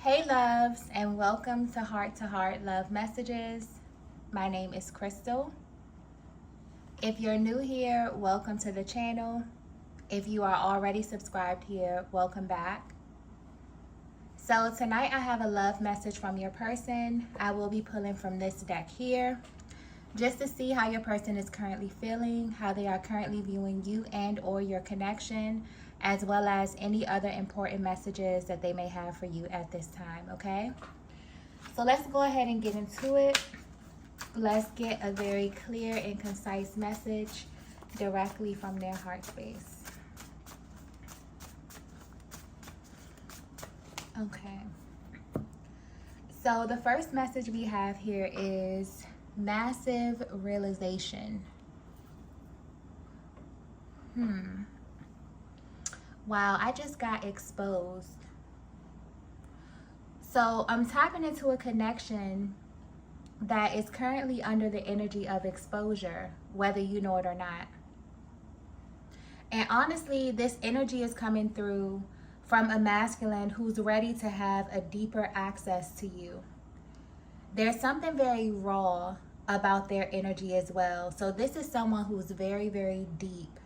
Hey loves, and welcome to Heart Love Messages. My name is Crystal. If you're new here, welcome to the channel. If you are already subscribed here, welcome back. So tonight I have a love message from your person. I will be pulling from this deck here just to see how your person is currently feeling, how they are currently viewing you and or your connection, as well as any other important messages that they may have for you at this time, okay? So let's go ahead and get into it. Let's get a very clear and concise message directly from their heart space. Okay. So the first message we have here is massive realization. Wow, I just got exposed. So I'm tapping into a connection that is currently under the energy of exposure, whether you know it or not. And honestly, this energy is coming through from a masculine who's ready to have a deeper access to you. There's something very raw about their energy as well. So this is someone who's very, very deep.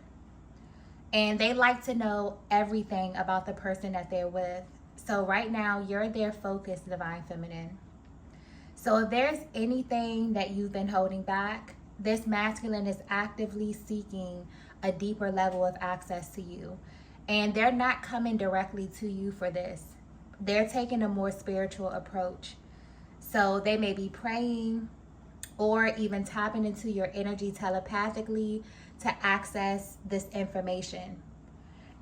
And they like to know everything about the person that they're with. So right now, you're their focus, Divine Feminine. So if there's anything that you've been holding back, this masculine is actively seeking a deeper level of access to you. And they're not coming directly to you for this. They're taking a more spiritual approach. So they may be praying or even tapping into your energy telepathically to access this information.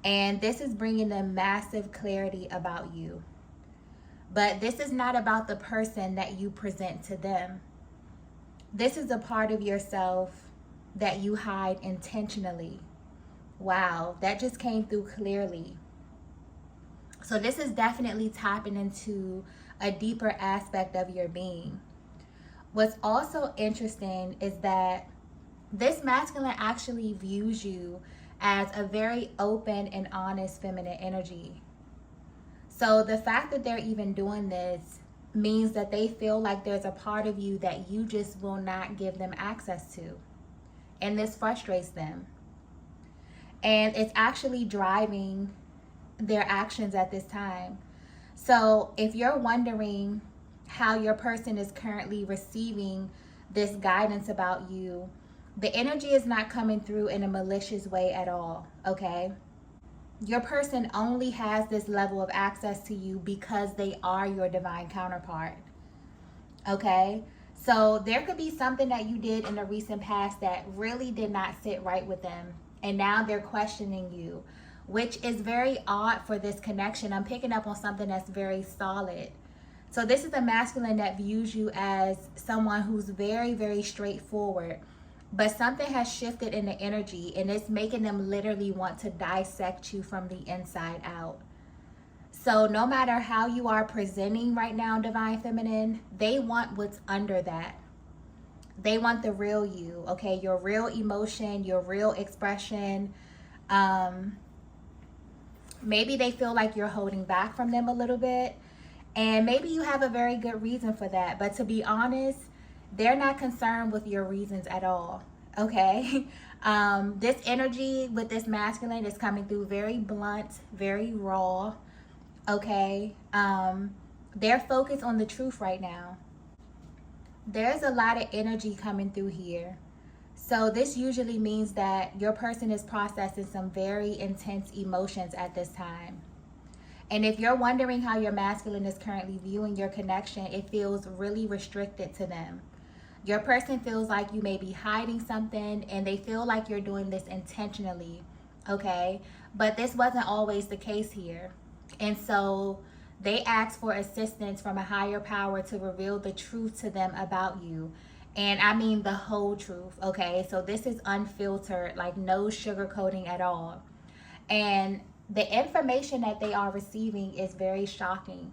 And this is bringing them massive clarity about you. But this is not about the person that you present to them. This is a part of yourself that you hide intentionally. Wow, that just came through clearly. So this is definitely tapping into a deeper aspect of your being. What's also interesting is that this masculine actually views you as a very open and honest feminine energy. So the fact that they're even doing this means that they feel like there's a part of you that you just will not give them access to. And this frustrates them. And it's actually driving their actions at this time. So if you're wondering how your person is currently receiving this guidance about you, the energy is not coming through in a malicious way at all, okay? Your person only has this level of access to you because they are your divine counterpart, okay? So there could be something that you did in the recent past that really did not sit right with them, and now they're questioning you, which is very odd for this connection. I'm picking up on something that's very solid. So this is a masculine that views you as someone who's very, very straightforward. But something has shifted in the energy, and it's making them literally want to dissect you from the inside out. So no matter how you are presenting right now, Divine Feminine, they want what's under that. They want the real you, okay? Your real emotion, your real expression. Maybe they feel like you're holding back from them a little bit. And maybe you have a very good reason for that. But to be honest, they're not concerned with your reasons at all, okay? This energy with this masculine is coming through very blunt, very raw, okay? They're focused on the truth right now. There's a lot of energy coming through here. So this usually means that your person is processing some very intense emotions at this time. And if you're wondering how your masculine is currently viewing your connection, it feels really restricted to them. Your person feels like you may be hiding something, and they feel like you're doing this intentionally, okay? But this wasn't always the case here. And so they ask for assistance from a higher power to reveal the truth to them about you. And I mean the whole truth, okay? So this is unfiltered, like no sugarcoating at all. And the information that they are receiving is very shocking.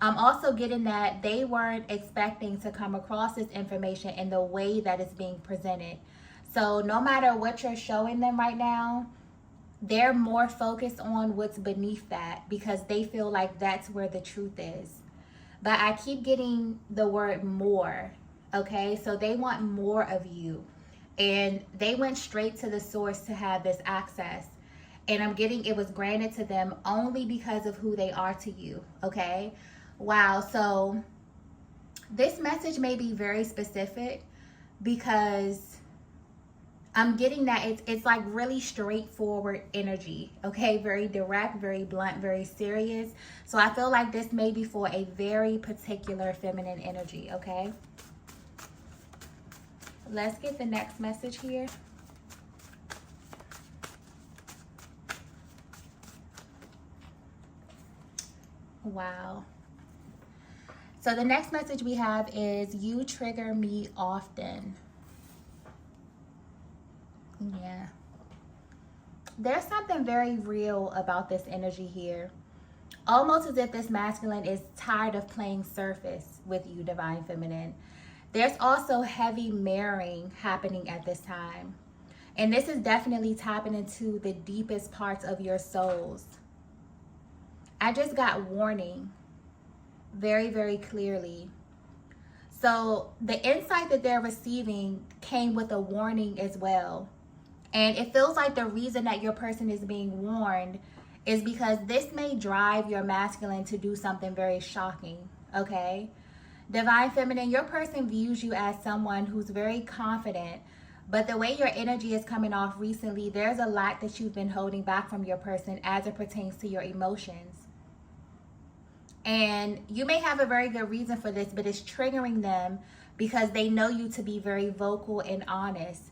I'm also getting that they weren't expecting to come across this information in the way that it's being presented. So no matter what you're showing them right now, they're more focused on what's beneath that because they feel like that's where the truth is. But I keep getting the word more. Okay, so they want more of you, and they went straight to the source to have this access. And I'm getting it was granted to them only because of who they are to you. Okay, wow. So this message may be very specific because I'm getting that it's like really straightforward energy, okay? Very direct, very blunt, very serious. So I feel like this may be for a very particular feminine energy, okay? Let's get the next message here. Wow. So the next message we have is you trigger me often. Yeah. There's something very real about this energy here. Almost as if this masculine is tired of playing surface with you, divine feminine. There's also heavy mirroring happening at this time. And this is definitely tapping into the deepest parts of your souls. I just got warning very, very clearly. So the insight that they're receiving came with a warning as well. And it feels like the reason that your person is being warned is because this may drive your masculine to do something very shocking, okay? Divine feminine, your person views you as someone who's very confident, but the way your energy is coming off recently, there's a lot that you've been holding back from your person as it pertains to your emotions. And you may have a very good reason for this, but it's triggering them because they know you to be very vocal and honest.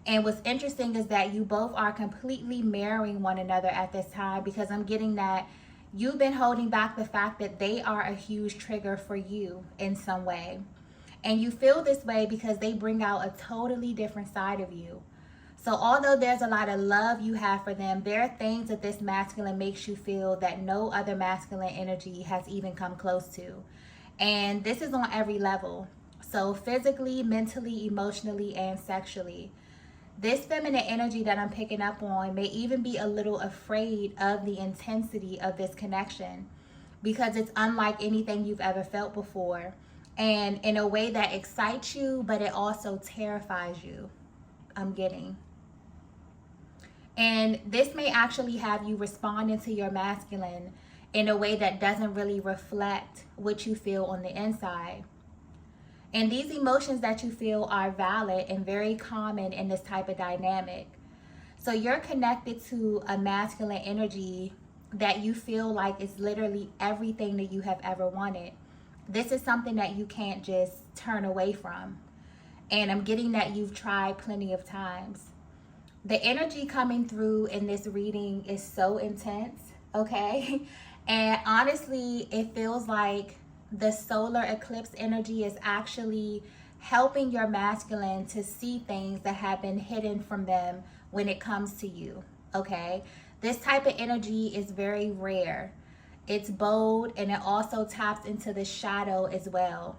And what's interesting is that you both are completely mirroring one another at this time, because I'm getting that you've been holding back the fact that they are a huge trigger for you in some way. And you feel this way because they bring out a totally different side of you. So although there's a lot of love you have for them, there are things that this masculine makes you feel that no other masculine energy has even come close to. And this is on every level. So physically, mentally, emotionally, and sexually. This feminine energy that I'm picking up on may even be a little afraid of the intensity of this connection because it's unlike anything you've ever felt before, and in a way that excites you, but it also terrifies you, I'm getting. And this may actually have you responding to your masculine in a way that doesn't really reflect what you feel on the inside. And these emotions that you feel are valid and very common in this type of dynamic. So you're connected to a masculine energy that you feel like is literally everything that you have ever wanted. This is something that you can't just turn away from. And I'm getting that you've tried plenty of times. The energy coming through in this reading is so intense, okay? And honestly, it feels like the solar eclipse energy is actually helping your masculine to see things that have been hidden from them when it comes to you, okay? This type of energy is very rare. It's bold, and it also taps into the shadow as well.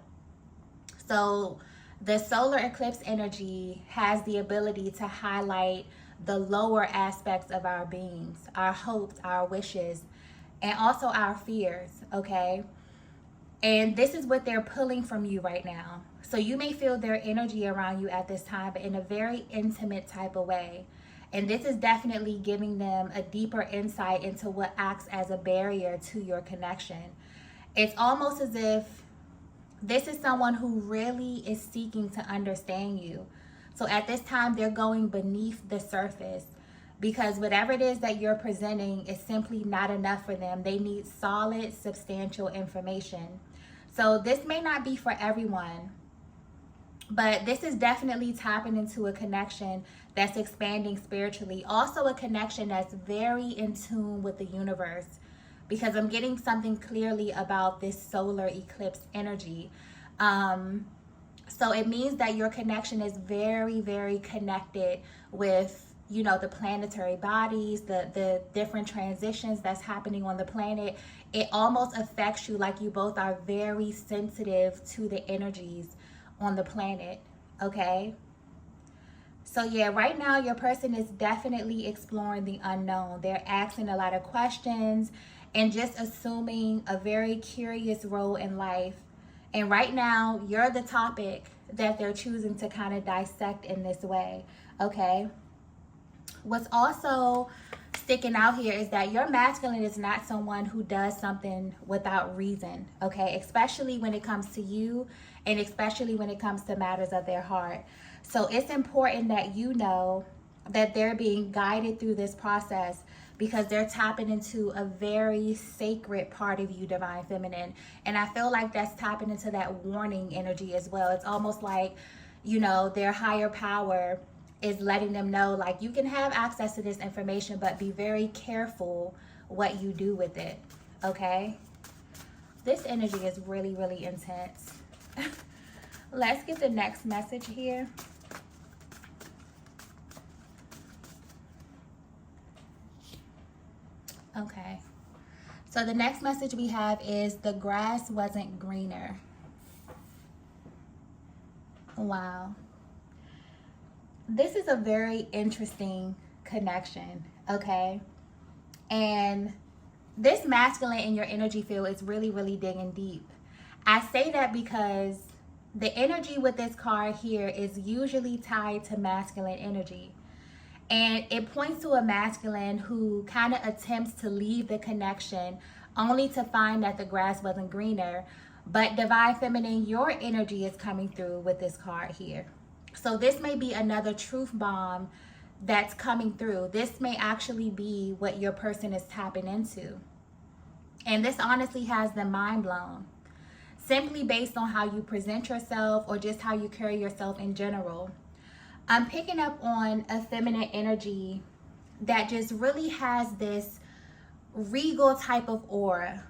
So the solar eclipse energy has the ability to highlight the lower aspects of our beings, our hopes, our wishes, and also our fears, okay? And this is what they're pulling from you right now. So you may feel their energy around you at this time, but in a very intimate type of way. And this is definitely giving them a deeper insight into what acts as a barrier to your connection. It's almost as if this is someone who really is seeking to understand you. So at this time, they're going beneath the surface because whatever it is that you're presenting is simply not enough for them. They need solid, substantial information. So this may not be for everyone, but this is definitely tapping into a connection that's expanding spiritually. Also a connection that's very in tune with the universe, because I'm getting something clearly about this solar eclipse energy. So it means that your connection is very, very connected with, you know, the planetary bodies, the different transitions that's happening on the planet. It almost affects you like you both are very sensitive to the energies on the planet, okay? So yeah, right now your person is definitely exploring the unknown. They're asking a lot of questions and just assuming a very curious role in life. And right now, you're the topic that they're choosing to kind of dissect in this way. Okay. What's also sticking out here is that your masculine is not someone who does something without reason, okay? Especially when it comes to you and especially when it comes to matters of their heart. So it's important that you know that they're being guided through this process because they're tapping into a very sacred part of you, Divine Feminine. And I feel like that's tapping into that warning energy as well. It's almost like, you know, their higher power is letting them know, like, you can have access to this information, but be very careful what you do with it, okay? This energy is really, really intense. Let's get the next message here. Okay. So the next message we have is the grass wasn't greener. Wow. This is a very interesting connection, okay? And this masculine in your energy field is really, really digging deep. I say that because the energy with this card here is usually tied to masculine energy. And it points to a masculine who kind of attempts to leave the connection only to find that the grass wasn't greener. But Divine Feminine, your energy is coming through with this card here. So this may be another truth bomb that's coming through. This may actually be what your person is tapping into. And this honestly has them mind blown. Simply based on how you present yourself or just how you carry yourself in general. I'm picking up on a feminine energy that just really has this regal type of aura,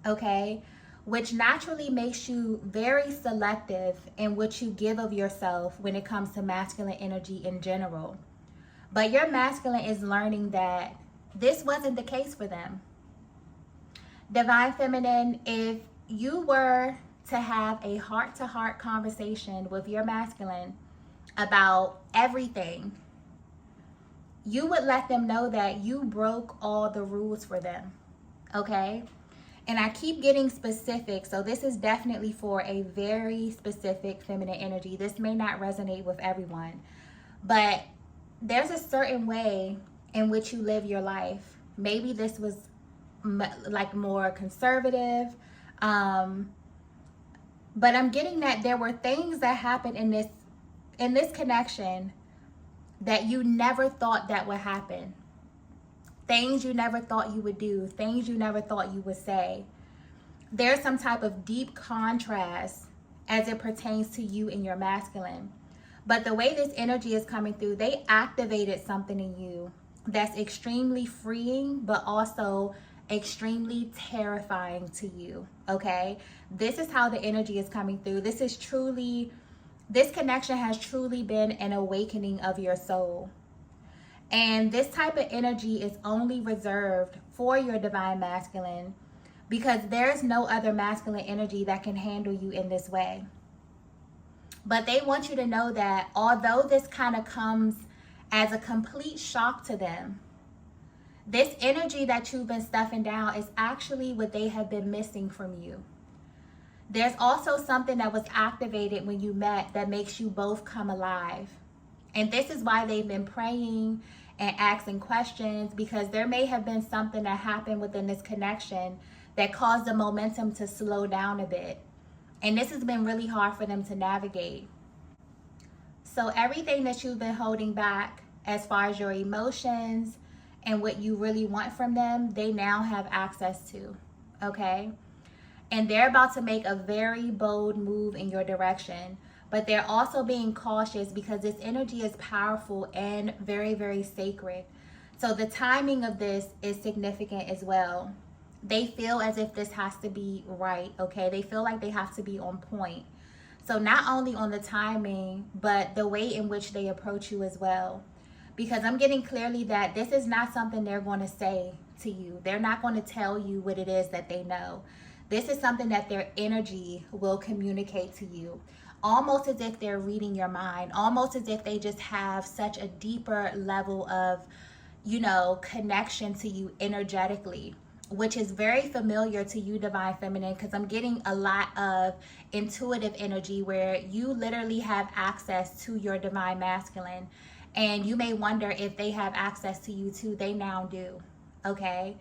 okay? Which naturally makes you very selective in what you give of yourself when it comes to masculine energy in general. But your masculine is learning that this wasn't the case for them. Divine Feminine, if you were to have a heart-to-heart conversation with your masculine about everything, you would let them know that you broke all the rules for them, okay? And I keep getting specific, so this is definitely for a very specific feminine energy. This may not resonate with everyone, but there's a certain way in which you live your life. Maybe this was like more conservative, but I'm getting that there were things that happened in this connection that you never thought that would happen. Things you never thought you would do, things you never thought you would say. There's some type of deep contrast as it pertains to you and your masculine. But the way this energy is coming through, they activated something in you that's extremely freeing, but also extremely terrifying to you, okay? This is how the energy is coming through. This connection has truly been an awakening of your soul. And this type of energy is only reserved for your divine masculine because there's no other masculine energy that can handle you in this way. But they want you to know that although this kind of comes as a complete shock to them, this energy that you've been stuffing down is actually what they have been missing from you. There's also something that was activated when you met that makes you both come alive. And this is why they've been praying and asking questions, because there may have been something that happened within this connection that caused the momentum to slow down a bit. And this has been really hard for them to navigate. So everything that you've been holding back as far as your emotions and what you really want from them, they now have access to, okay? And they're about to make a very bold move in your direction. But they're also being cautious because this energy is powerful and very, very sacred. So the timing of this is significant as well. They feel as if this has to be right, okay? They feel like they have to be on point. So not only on the timing, but the way in which they approach you as well. Because I'm getting clearly that this is not something they're going to say to you. They're not going to tell you what it is that they know. This is something that their energy will communicate to you. almost as if they're reading your mind, almost as if they just have such a deeper level of, connection to you energetically, which is very familiar to you, Divine Feminine, because I'm getting a lot of intuitive energy where you literally have access to your Divine Masculine. And you may wonder if they have access to you too. They now do, okay?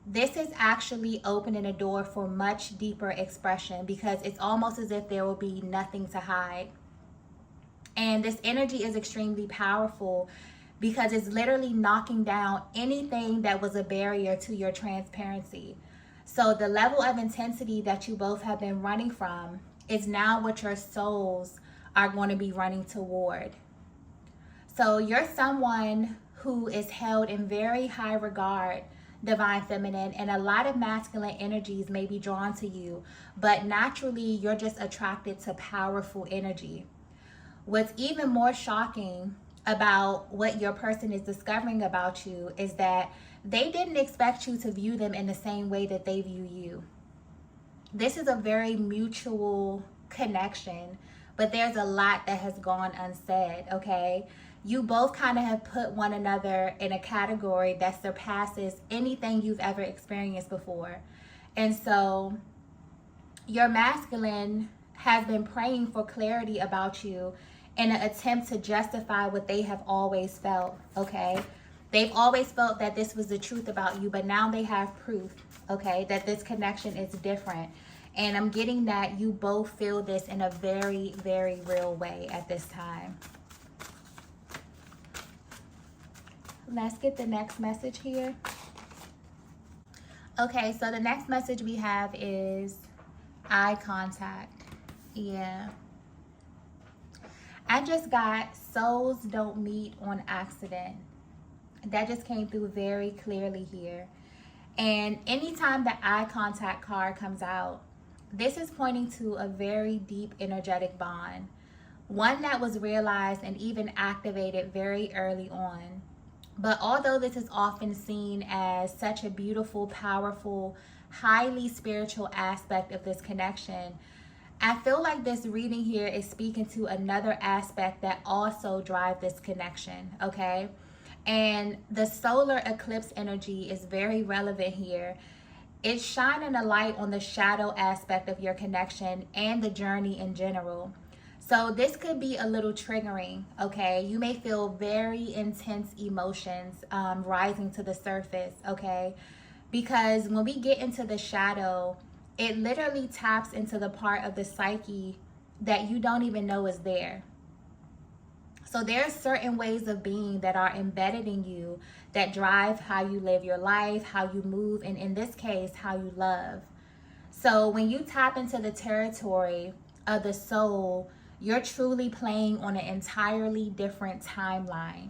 This is actually opening a door for much deeper expression, because it's almost as if there will be nothing to hide. And this energy is extremely powerful because it's literally knocking down anything that was a barrier to your transparency. So the level of intensity that you both have been running from is now what your souls are going to be running toward. So you're someone who is held in very high regard, Divine Feminine, and a lot of masculine energies may be drawn to you, but naturally you're just attracted to powerful energy. What's even more shocking about what your person is discovering about you is that they didn't expect you to view them in the same way that they view you. This is a very mutual connection, but there's a lot that has gone unsaid, okay? You both kind of have put one another in a category that surpasses anything you've ever experienced before. And so your masculine has been praying for clarity about you in an attempt to justify what they have always felt, okay? They've always felt that this was the truth about you, but now they have proof, okay, that this connection is different. And I'm getting that you both feel this in a very, very real way at this time. Let's get the next message here. Okay, so the next message we have is eye contact. Yeah. I just got souls don't meet on accident. That just came through very clearly here. And anytime the eye contact card comes out, this is pointing to a very deep energetic bond. One that was realized and even activated very early on. But although this is often seen as such a beautiful, powerful, highly spiritual aspect of this connection, I feel like this reading here is speaking to another aspect that also drives this connection, okay? And the solar eclipse energy is very relevant here. It's shining a light on the shadow aspect of your connection and the journey in general. So this could be a little triggering, okay? You may feel very intense emotions rising to the surface, okay? Because when we get into the shadow, it literally taps into the part of the psyche that you don't even know is there. So there are certain ways of being that are embedded in you that drive how you live your life, how you move, and in this case, how you love. So when you tap into the territory of the soul, you're truly playing on an entirely different timeline.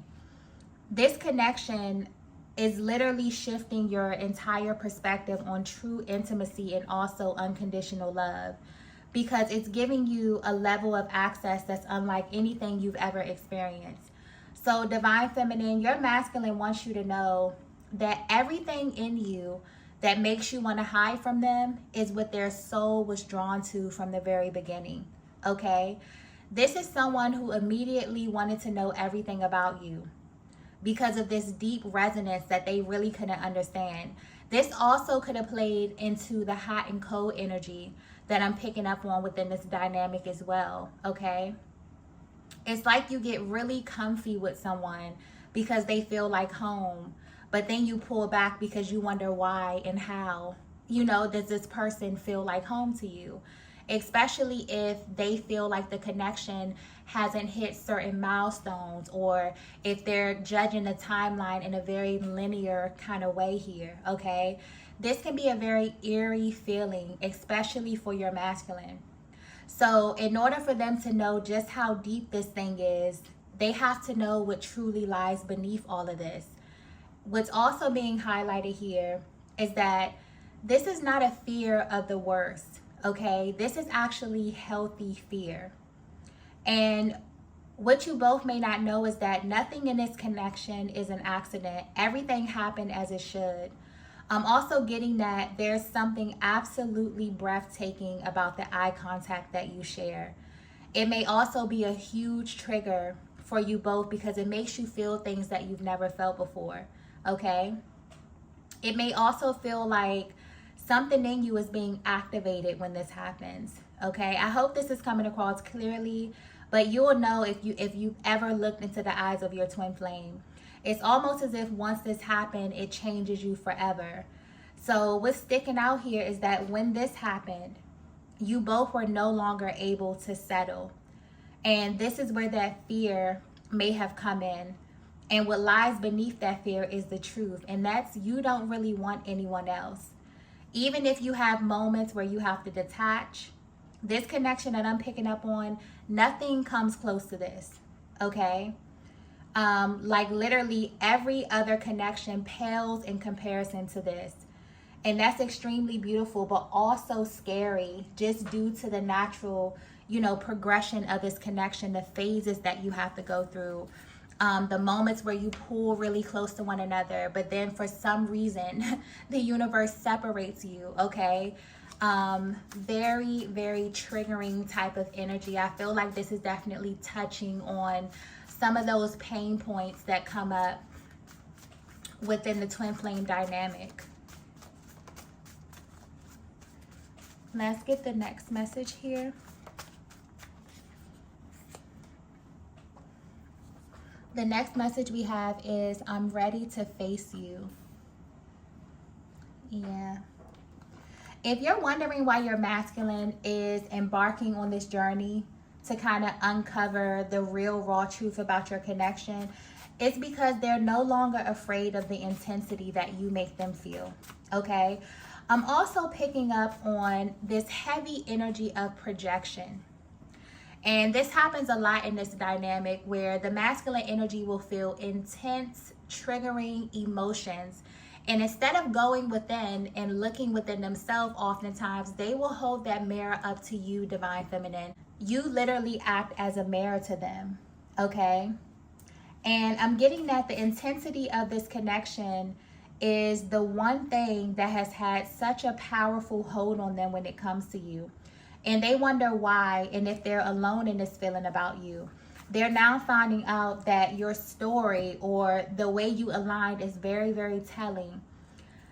This connection is literally shifting your entire perspective on true intimacy and also unconditional love, because it's giving you a level of access that's unlike anything you've ever experienced. So Divine Feminine, your masculine wants you to know that everything in you that makes you want to hide from them is what their soul was drawn to from the very beginning, okay? This is someone who immediately wanted to know everything about you because of this deep resonance that they really couldn't understand. This also could have played into the hot and cold energy that I'm picking up on within this dynamic as well, okay? It's like you get really comfy with someone because they feel like home, but then you pull back because you wonder why and how, does this person feel like home to you? Especially if they feel like the connection hasn't hit certain milestones, or if they're judging the timeline in a very linear kind of way here, okay? This can be a very eerie feeling, especially for your masculine. So in order for them to know just how deep this thing is, they have to know what truly lies beneath all of this. What's also being highlighted here is that this is not a fear of the worst, okay? This is actually healthy fear. And what you both may not know is that nothing in this connection is an accident. Everything happened as it should. I'm also getting that there's something absolutely breathtaking about the eye contact that you share. It may also be a huge trigger for you both because it makes you feel things that you've never felt before, okay? It may also feel like something in you is being activated when this happens, okay? I hope this is coming across clearly, but you'll know if you've ever looked into the eyes of your twin flame. It's almost as if once this happened, it changes you forever. So what's sticking out here is that when this happened, you both were no longer able to settle. And this is where that fear may have come in. And what lies beneath that fear is the truth. And that's you don't really want anyone else. Even if you have moments where you have to detach, this connection that I'm picking up on, nothing comes close to this, okay? Like literally every other connection pales in comparison to this. And that's extremely beautiful, but also scary just due to the natural, progression of this connection, the phases that you have to go through, the moments where you pull really close to one another, but then for some reason, the universe separates you, okay? Very, very triggering type of energy. I feel like this is definitely touching on some of those pain points that come up within the twin flame dynamic. Let's get the next message here. The next message we have is, I'm ready to face you. Yeah. If you're wondering why your masculine is embarking on this journey to kind of uncover the real raw truth about your connection, it's because they're no longer afraid of the intensity that you make them feel, okay? I'm also picking up on this heavy energy of projection. And this happens a lot in this dynamic where the masculine energy will feel intense, triggering emotions. And instead of going within and looking within themselves, oftentimes they will hold that mirror up to you, divine feminine. You literally act as a mirror to them, okay? And I'm getting that the intensity of this connection is the one thing that has had such a powerful hold on them when it comes to you. And they wonder why and if they're alone in this feeling about you. They're now finding out that your story or the way you aligned is very, very telling.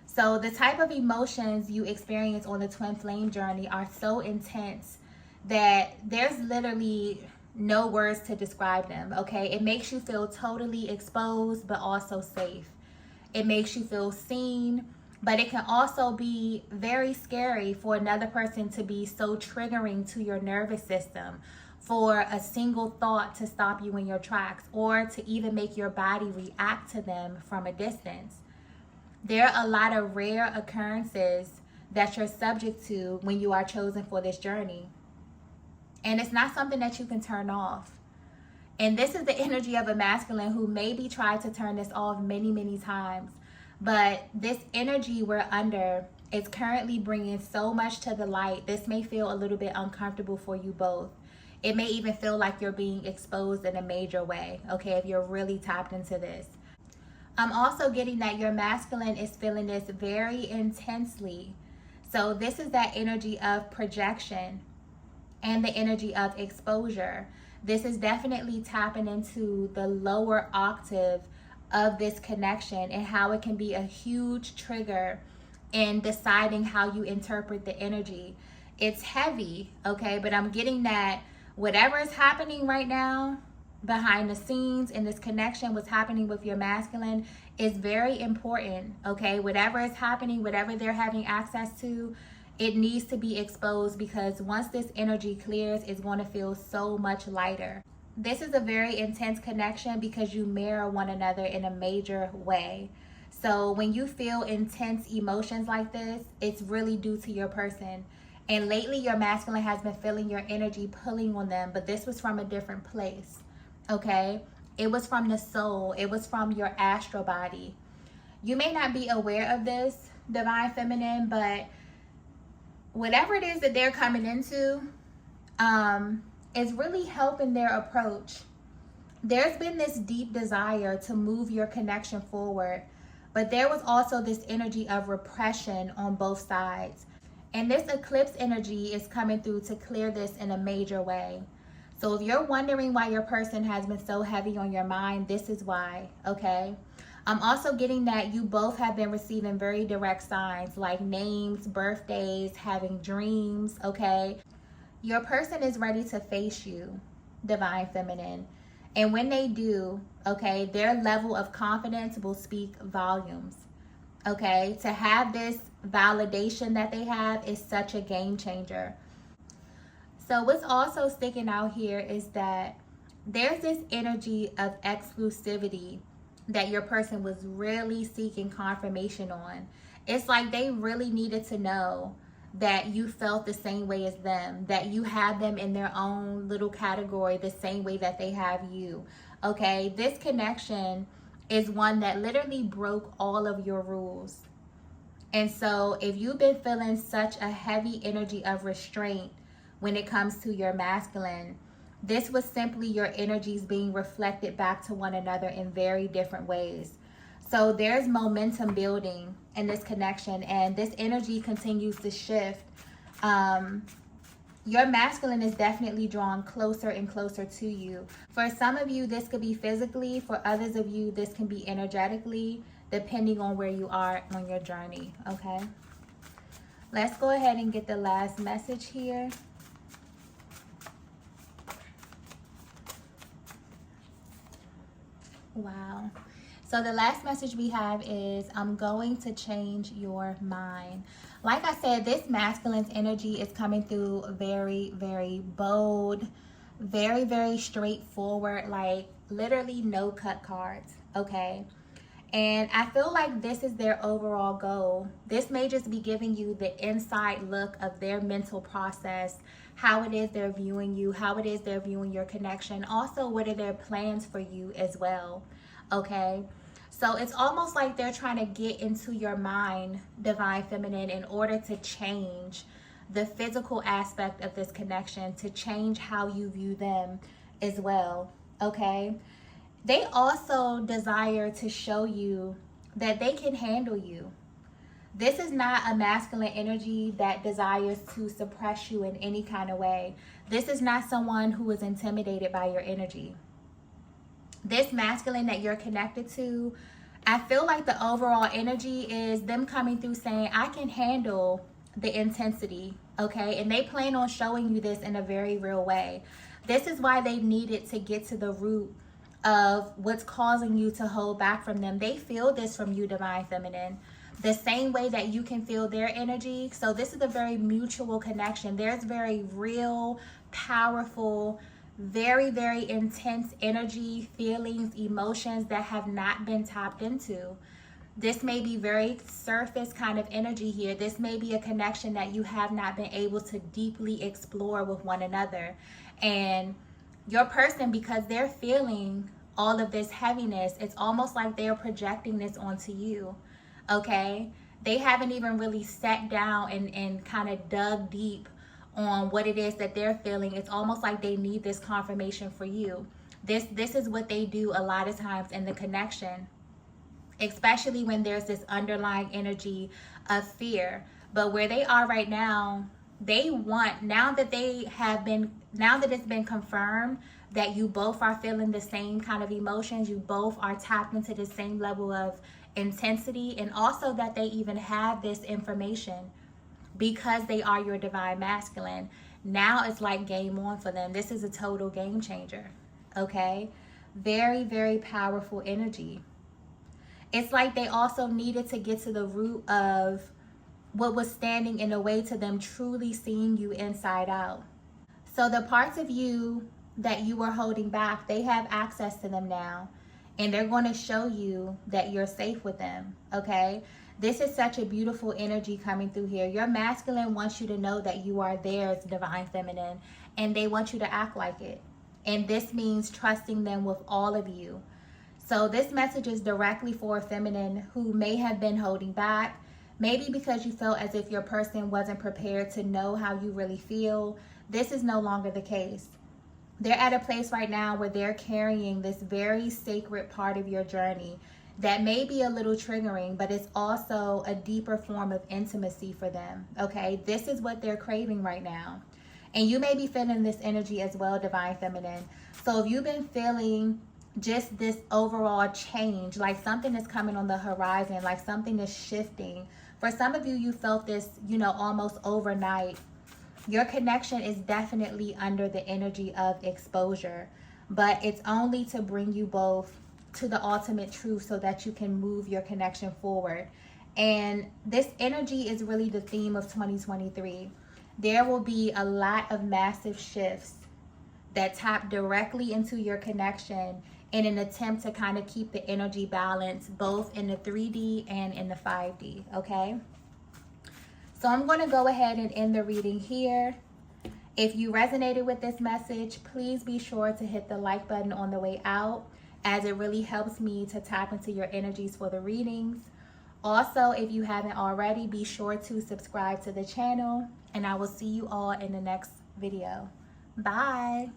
So the type of emotions you experience on the twin flame journey are so intense that there's literally no words to describe them, okay? It makes you feel totally exposed, but also safe. It makes you feel seen, but it can also be very scary for another person to be so triggering to your nervous system, for a single thought to stop you in your tracks, or to even make your body react to them from a distance. There are a lot of rare occurrences that you're subject to when you are chosen for this journey. And it's not something that you can turn off. And this is the energy of a masculine who maybe tried to turn this off many, many times. But this energy we're under is currently bringing so much to the light. This may feel a little bit uncomfortable for you both. It may even feel like you're being exposed in a major way, okay, if you're really tapped into this. I'm also getting that your masculine is feeling this very intensely. So this is that energy of projection and the energy of exposure. This is definitely tapping into the lower octave of this connection and how it can be a huge trigger in deciding how you interpret the energy. It's heavy, okay? But I'm getting that whatever is happening right now behind the scenes in this connection, what's happening with your masculine is very important, okay? Whatever is happening, whatever they're having access to, it needs to be exposed, because once this energy clears, it's going to feel so much lighter. This is a very intense connection because you mirror one another in a major way. So when you feel intense emotions like this, it's really due to your person. And lately your masculine has been feeling your energy pulling on them, but this was from a different place, okay? It was from the soul. It was from your astral body. You may not be aware of this, divine feminine, but whatever it is that they're coming into is really helping their approach. There's been this deep desire to move your connection forward, but there was also this energy of repression on both sides. And this eclipse energy is coming through to clear this in a major way. So if you're wondering why your person has been so heavy on your mind, this is why, okay? I'm also getting that you both have been receiving very direct signs like names, birthdays, having dreams, okay? Your person is ready to face you, Divine Feminine. And when they do, okay, their level of confidence will speak volumes. Okay, to have this validation that they have is such a game changer. So what's also sticking out here is that there's this energy of exclusivity that your person was really seeking confirmation on. It's like they really needed to know that you felt the same way as them, that you had them in their own little category the same way that they have you. Okay, this connection is one that literally broke all of your rules. And so if you've been feeling such a heavy energy of restraint when it comes to your masculine, this was simply your energies being reflected back to one another in very different ways. So there's momentum building in this connection, and this energy continues to shift. Your masculine is definitely drawn closer and closer to you. For some of you, this could be physically. For others of you, this can be energetically, depending on where you are on your journey, okay? Let's go ahead and get the last message here. Wow. So the last message we have is, I'm going to change your mind. Like I said, this masculine's energy is coming through very, very bold, very, very straightforward, like literally no cut cards, okay? And I feel like this is their overall goal. This may just be giving you the inside look of their mental process, how it is they're viewing you, how it is they're viewing your connection. Also, what are their plans for you as well, okay? So it's almost like they're trying to get into your mind, Divine Feminine, in order to change the physical aspect of this connection, to change how you view them as well, okay? They also desire to show you that they can handle you. This is not a masculine energy that desires to suppress you in any kind of way. This is not someone who is intimidated by your energy. This masculine that you're connected to, I feel like the overall energy is them coming through saying, I can handle the intensity, okay? And they plan on showing you this in a very real way. This is why they needed to get to the root of what's causing you to hold back from them. They feel this from you, Divine Feminine, the same way that you can feel their energy. So this is a very mutual connection. There's very real, powerful, very, very intense energy, feelings, emotions that have not been tapped into. This may be very surface kind of energy here. This may be a connection that you have not been able to deeply explore with one another. And your person, because they're feeling all of this heaviness, it's almost like they're projecting this onto you, okay? They haven't even really sat down and kind of dug deep on what it is that they're feeling. It's almost like they need this confirmation for you. This is what they do a lot of times in the connection, especially when there's this underlying energy of fear. But where they are right now, they want, now that it's been confirmed that you both are feeling the same kind of emotions, you both are tapped into the same level of intensity, and also that they even have this information because they are your divine masculine. Now it's like game on for them. This is a total game changer, okay? Very, very powerful energy. It's like they also needed to get to the root of what was standing in the way to them truly seeing you inside out. So the parts of you that you were holding back, they have access to them now. And they're going to show you that you're safe with them, okay? This is such a beautiful energy coming through here. Your masculine wants you to know that you are theirs, Divine Feminine, and they want you to act like it. And this means trusting them with all of you. So this message is directly for a feminine who may have been holding back, maybe because you felt as if your person wasn't prepared to know how you really feel. This is no longer the case. They're at a place right now where they're carrying this very sacred part of your journey that may be a little triggering, but it's also a deeper form of intimacy for them, okay? This is what they're craving right now. And you may be feeling this energy as well, Divine Feminine. So if you've been feeling just this overall change, like something is coming on the horizon, like something is shifting. For some of you, you felt this, almost overnight. Your connection is definitely under the energy of exposure, but it's only to bring you both to the ultimate truth so that you can move your connection forward. And this energy is really the theme of 2023. There will be a lot of massive shifts that tap directly into your connection in an attempt to kind of keep the energy balance both in the 3D and in the 5D, okay? So I'm going to go ahead and end the reading here. If you resonated with this message, please be sure to hit the like button on the way out, as it really helps me to tap into your energies for the readings. Also, if you haven't already, be sure to subscribe to the channel, and I will see you all in the next video. Bye.